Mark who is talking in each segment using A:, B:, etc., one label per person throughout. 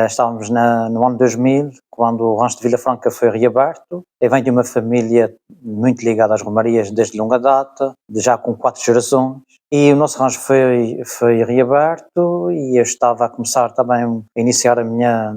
A: Estávamos no ano 2000, quando o rancho de Vila Franca foi reaberto. Eu venho de uma família muito ligada às romarias desde longa data, já com 4 gerações, e o nosso rancho foi reaberto e eu estava a começar também a iniciar a minha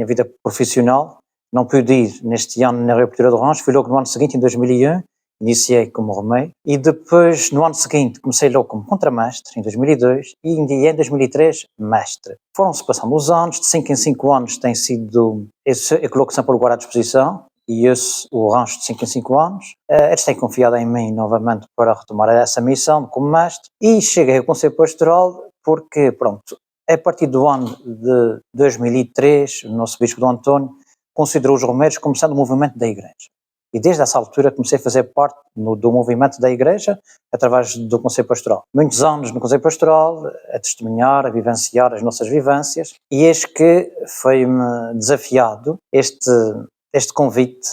A: vida profissional. Não pude ir neste ano na reabertura do rancho, fui logo no ano seguinte, em 2001, iniciei como romeiro, e depois no ano seguinte comecei logo como contramestre, em 2002, e em 2003 mestre. Foram-se passando os anos, de 5 em 5 anos tem sido, eu coloco sempre o lugar à disposição, e o rancho de 5 em 5 anos, eles têm confiado em mim novamente para retomar essa missão como mestre, e cheguei ao Conselho Pastoral porque, pronto, a partir do ano de 2003, o nosso Bispo Dom António considerou os romeiros como sendo um movimento da Igreja. E desde essa altura comecei a fazer parte do movimento da Igreja através do Conselho Pastoral. Muitos anos no Conselho Pastoral, a testemunhar, a vivenciar as nossas vivências, e eis que foi-me desafiado este convite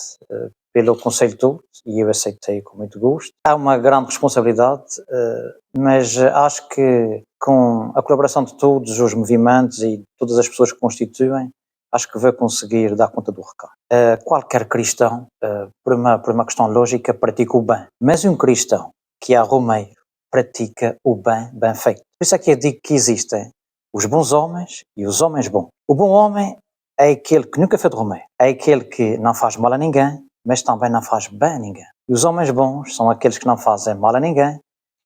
A: pelo Conselho todo, e eu aceitei com muito gosto. Há uma grande responsabilidade, mas acho que com a colaboração de todos os movimentos e todas as pessoas que constituem, acho que vai conseguir dar conta do recado. Qualquer cristão, por uma questão lógica, pratica o bem. Mas um cristão que é romeiro pratica o bem feito. Por isso é que eu digo que existem os bons homens e os homens bons. O bom homem é aquele que nunca foi de romeiro. É aquele que não faz mal a ninguém, mas também não faz bem a ninguém. E os homens bons são aqueles que não fazem mal a ninguém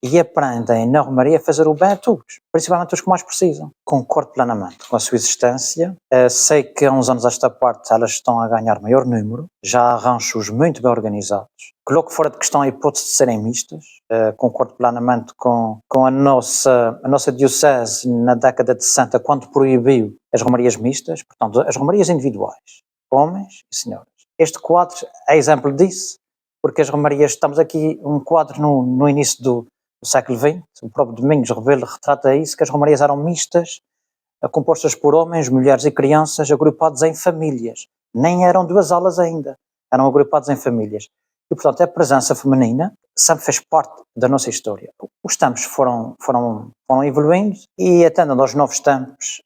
A: e aprendem na romaria a fazer o bem a todos, principalmente os que mais precisam. Concordo plenamente com a sua existência. Sei que há uns anos esta parte elas estão a ganhar maior número, já há ranchos muito bem organizados. Coloco fora de questão a hipótese de serem mistas. Concordo plenamente com a nossa diocese na década de 60, quando proibiu as romarias mistas, portanto as romarias individuais, homens e senhoras. Este quadro é exemplo disso, porque as romarias, estamos aqui um quadro no início do século XX, o próprio Domingos Rebelo retrata isso, que as romarias eram mistas, compostas por homens, mulheres e crianças, agrupados em famílias. Nem eram 2 alas ainda, eram agrupados em famílias. E, portanto, a presença feminina sempre fez parte da nossa história. Os tempos foram evoluindo e, atendendo aos novos tempos,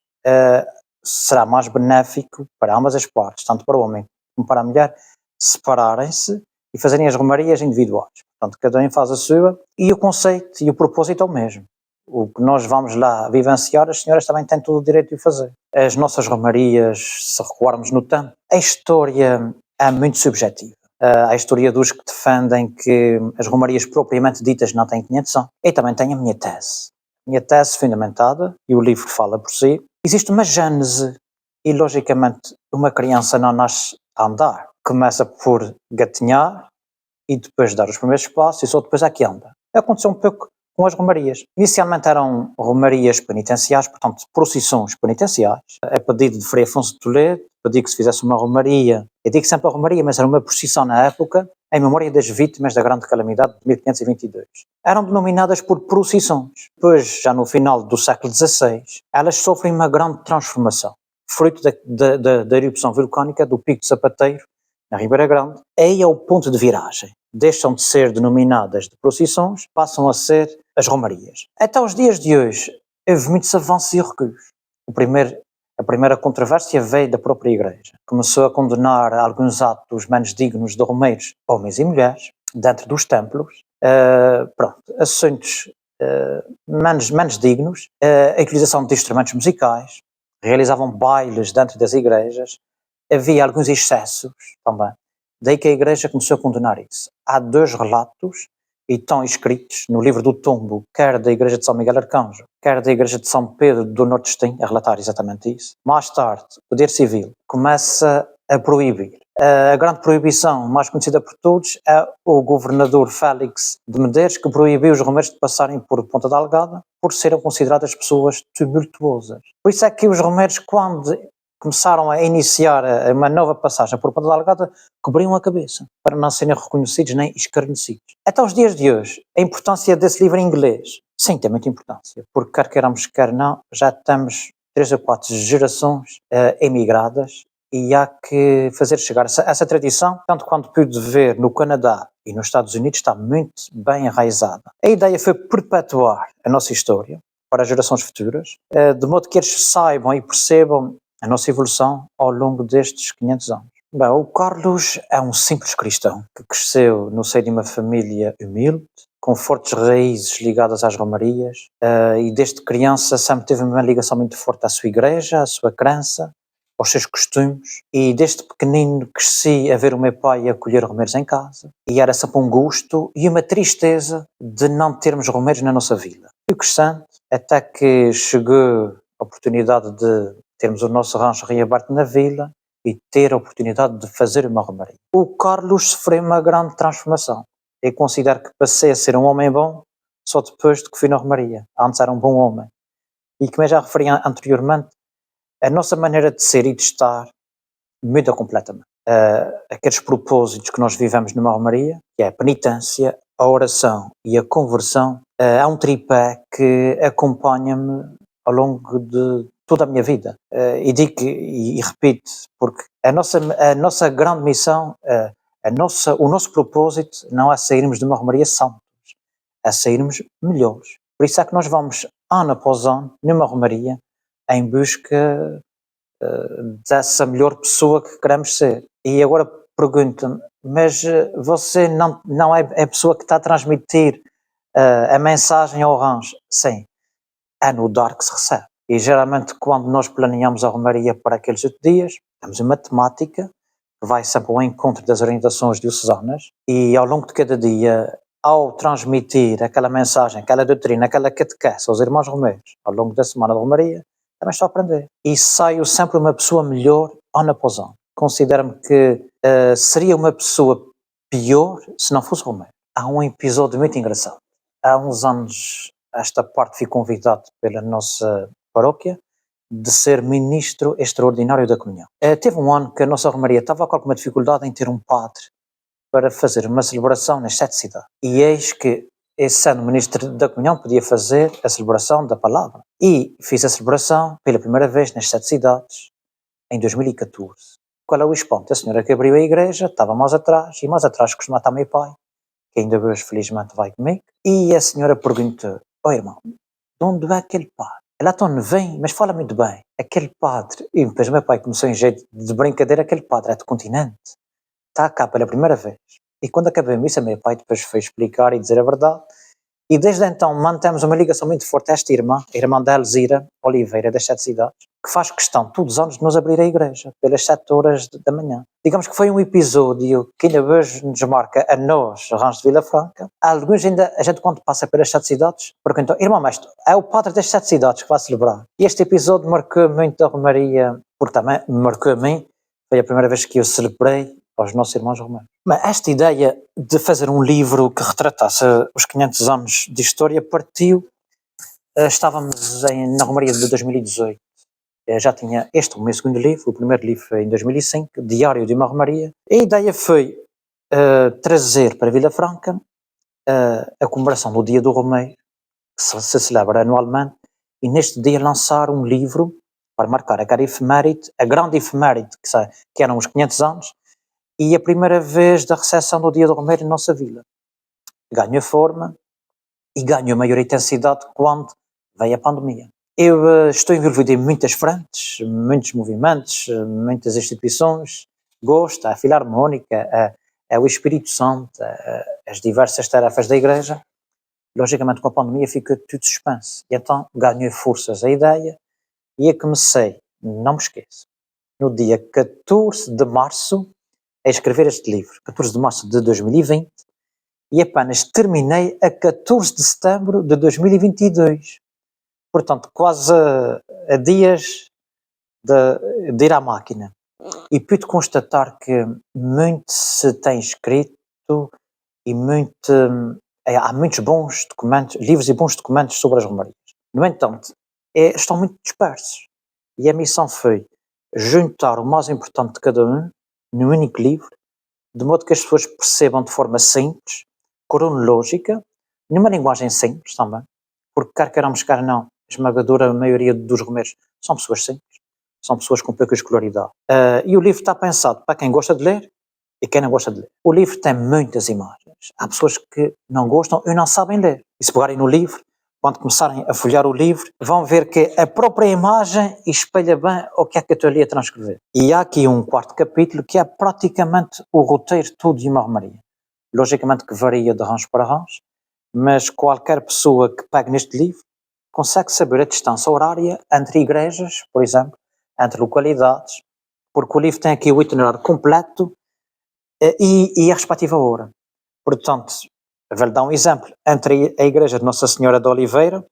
A: será mais benéfico para ambas as partes, tanto para o homem como para a mulher, separarem-se e fazerem as romarias individuais. Portanto, cada um faz a sua e o conceito e o propósito é o mesmo. O que nós vamos lá vivenciar, as senhoras também têm todo o direito de o fazer. As nossas romarias, se recuarmos no tempo, a história é muito subjetiva. Há historiadores que defendem que as romarias propriamente ditas não têm conexão. Eu também tenho a minha tese. Minha tese fundamentada, e o livro fala por si, existe uma gênese e, logicamente, uma criança não nasce a andar. Começa por gatinhar e depois dar os primeiros passos e só depois é que anda. Aconteceu um pouco com as romarias. Inicialmente eram romarias penitenciais, portanto, procissões penitenciais. A pedido de Frei Afonso de Toledo, pedi que se fizesse uma romaria. Eu digo sempre a romaria, mas era uma procissão na época, em memória das vítimas da grande calamidade de 1522. Eram denominadas por procissões. Depois, já no final do século XVI, elas sofrem uma grande transformação, fruto da erupção vulcânica do Pico de Sapateiro, na Ribeira Grande. Aí é o ponto de viragem. Deixam de ser denominadas de procissões, passam a ser as romarias. Até os dias de hoje, houve muitos avanços e recuos. A primeira controvérsia veio da própria Igreja. Começou a condenar alguns atos menos dignos de romeiros, homens e mulheres, dentro dos templos. Assuntos menos dignos, a utilização de instrumentos musicais, realizavam bailes dentro das igrejas, havia alguns excessos também. Daí que a Igreja começou a condenar isso. Há 2 relatos, e estão escritos no livro do Tombo, quer da Igreja de São Miguel Arcanjo, quer da Igreja de São Pedro do Norte Estim, a relatar exatamente isso. Mais tarde, o Poder Civil começa a proibir. A grande proibição, mais conhecida por todos, é o governador Félix de Medeiros, que proibiu os romeiros de passarem por Ponta da Algada por serem consideradas pessoas tumultuosas. Por isso é que os romeiros, quando começaram a iniciar uma nova passagem por Ponta da Algada, cobriam a cabeça, para não serem reconhecidos nem escarnecidos. Até os dias de hoje, a importância desse livro em inglês, sim, tem muita importância, porque quer queiramos, quer não, já temos 3 ou 4 gerações emigradas, e há que fazer chegar essa tradição, tanto quanto pude ver no Canadá e nos Estados Unidos, está muito bem enraizada. A ideia foi perpetuar a nossa história para as gerações futuras, de modo que eles saibam e percebam a nossa evolução ao longo destes 500 anos. Bem, o Carlos é um simples cristão que cresceu no seio de uma família humilde, com fortes raízes ligadas às romarias, e desde criança sempre teve uma ligação muito forte à sua igreja, à sua crença, aos seus costumes, e desde pequenino cresci a ver o meu pai acolher romeiros em casa, e era sempre um gosto e uma tristeza de não termos romeiros na nossa vila. Fui crescendo até que chegou a oportunidade de termos o nosso rancho reaberto na vila e ter a oportunidade de fazer uma romaria. O Carlos sofreu uma grande transformação. Eu considero que passei a ser um homem bom só depois de que fui na romaria. Antes era um bom homem. E como eu já referi anteriormente, a nossa maneira de ser e de estar muda completamente. Aqueles propósitos que nós vivemos numa romaria, que é a penitência, a oração e a conversão, há um tripé que acompanha-me ao longo de toda a minha vida. E digo e repito, porque a nossa grande missão, o nosso propósito não é sairmos de uma romaria santos, é sairmos melhores. Por isso é que nós vamos, ano após ano, numa romaria, em busca dessa melhor pessoa que queremos ser. E agora pergunto-me, mas você não é a pessoa que está a transmitir a mensagem ao rancho? Sim, é no dar que se recebe. E geralmente quando nós planeamos a romaria para aqueles 8 dias, temos uma temática que vai sempre ao encontro das orientações diocesanas, e ao longo de cada dia, ao transmitir aquela mensagem, aquela doutrina, aquela catequese aos irmãos romeiros, ao longo da semana de romaria, também estou a aprender. E saio sempre uma pessoa melhor ano após ano. Considero-me que seria uma pessoa pior se não fosse romeiro. Há um episódio muito engraçado. Há uns anos, esta parte fui convidado pela nossa paróquia de ser ministro extraordinário da comunhão. Teve um ano que a nossa romaria estava com alguma dificuldade em ter um padre para fazer uma celebração nas 7 cidades. E eis que, sendo ministro da comunhão, podia fazer a celebração da palavra. E fiz a celebração pela primeira vez nas 7 cidades, em 2014. Qual é o espanto? A senhora que abriu a igreja estava mais atrás, e mais atrás costuma estar meu pai, que ainda hoje felizmente vai comigo, e a senhora perguntou: "Oh irmão, de onde é aquele padre? Ela então vem, mas fala muito bem. Aquele padre", e depois meu pai começou em jeito de brincadeira: "Aquele padre é do continente, está cá pela primeira vez." E quando acabei a missa, meu pai depois foi explicar e dizer a verdade. E desde então mantemos uma ligação muito forte a esta irmã, a irmã da Elzira Oliveira, das 7 cidades, que faz questão todos os anos de nos abrir a igreja, pelas 7 horas da manhã. Digamos que foi um episódio que ainda hoje nos marca a nós, Rancho de Vila Franca. Alguns ainda, a gente quando passa pelas 7 cidades, perguntam: "Irmão mestre, é o padre das 7 cidades que vai celebrar?" E este episódio marcou muito a romaria, porque também me marcou a mim, foi a primeira vez que eu celebrei aos nossos irmãos romanos. Mas esta ideia de fazer um livro que retratasse os 500 anos de história partiu, estávamos na romaria de 2018, já tinha o meu segundo livro, o primeiro livro foi em 2005, Diário de uma Romaria. A ideia foi trazer para Vila Franca a comemoração do Dia do Romeiro, que se celebra anualmente, e neste dia lançar um livro para marcar a grande efeméride, que eram os 500 anos, e a primeira vez da recepção do Dia do Romeiro na nossa vila. Ganhou forma e ganhou maior intensidade quando veio a pandemia. Eu estou envolvido em muitas frentes, muitos movimentos, muitas instituições, gosto, a Filarmónica, o Espírito Santo, as diversas tarefas da Igreja. Logicamente com a pandemia fica tudo suspenso. E então ganhou forças a ideia e eu comecei, não me esqueço, no dia 14 de março, a escrever este livro, 14 de março de 2020, e apenas terminei a 14 de setembro de 2022. Portanto, quase a dias de ir à máquina. E pude constatar que muito se tem escrito e há muitos bons documentos, livros e bons documentos sobre as romarias. No entanto, estão muito dispersos. E a missão foi juntar o mais importante de cada um num único livro, de modo que as pessoas percebam de forma simples, cronológica, numa linguagem simples também, porque quer queiramos, quer não, a esmagadora maioria dos romeiros são pessoas simples, são pessoas com pouca escolaridade. E o livro está pensado para quem gosta de ler e quem não gosta de ler. O livro tem muitas imagens. Há pessoas que não gostam e não sabem ler. E se pegarem no livro, quando começarem a folhear o livro, vão ver que a própria imagem espelha bem o que é que eu estou ali a transcrever. E há aqui um quarto capítulo que é praticamente o roteiro todo de uma romaria. Logicamente que varia de rancho para rancho, mas qualquer pessoa que pegue neste livro consegue saber a distância horária entre igrejas, por exemplo, entre localidades, porque o livro tem aqui o itinerário completo e a respectiva hora. Portanto, vou-lhe dar um exemplo. Entre a igreja de Nossa Senhora de Oliveira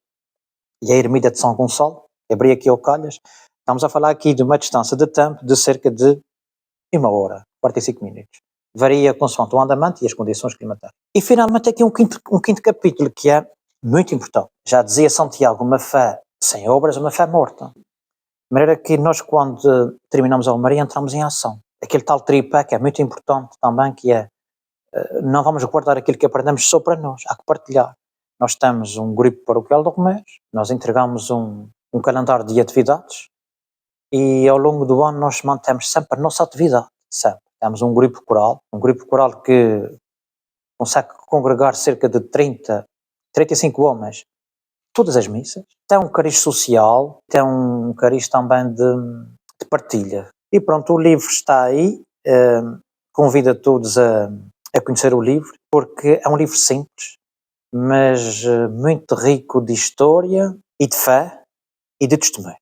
A: e a ermida de São Gonçalo, abri aqui ao calhas, estamos a falar aqui de uma distância de tempo de cerca de 1 hora, 45 minutos. Varia consoante o andamento e as condições climáticas. E finalmente aqui um quinto capítulo que é muito importante. Já dizia Santiago, uma fé sem obras é uma fé morta. De maneira que nós, quando terminamos a romaria, entramos em ação. Aquele tal tripé que é muito importante também, que é não vamos guardar aquilo que aprendemos só para nós, há que partilhar. Nós temos um grupo paroquial de Romeiros, nós entregamos um calendário de atividades e ao longo do ano nós mantemos sempre a nossa atividade, sempre. Temos um grupo coral que consegue congregar cerca de 35 homens todas as missas. Tem um cariz social, tem um cariz também de partilha. E pronto, o livro está aí, convido a todos a conhecer o livro, porque é um livro simples, mas muito rico de história e de fé e de testemunho.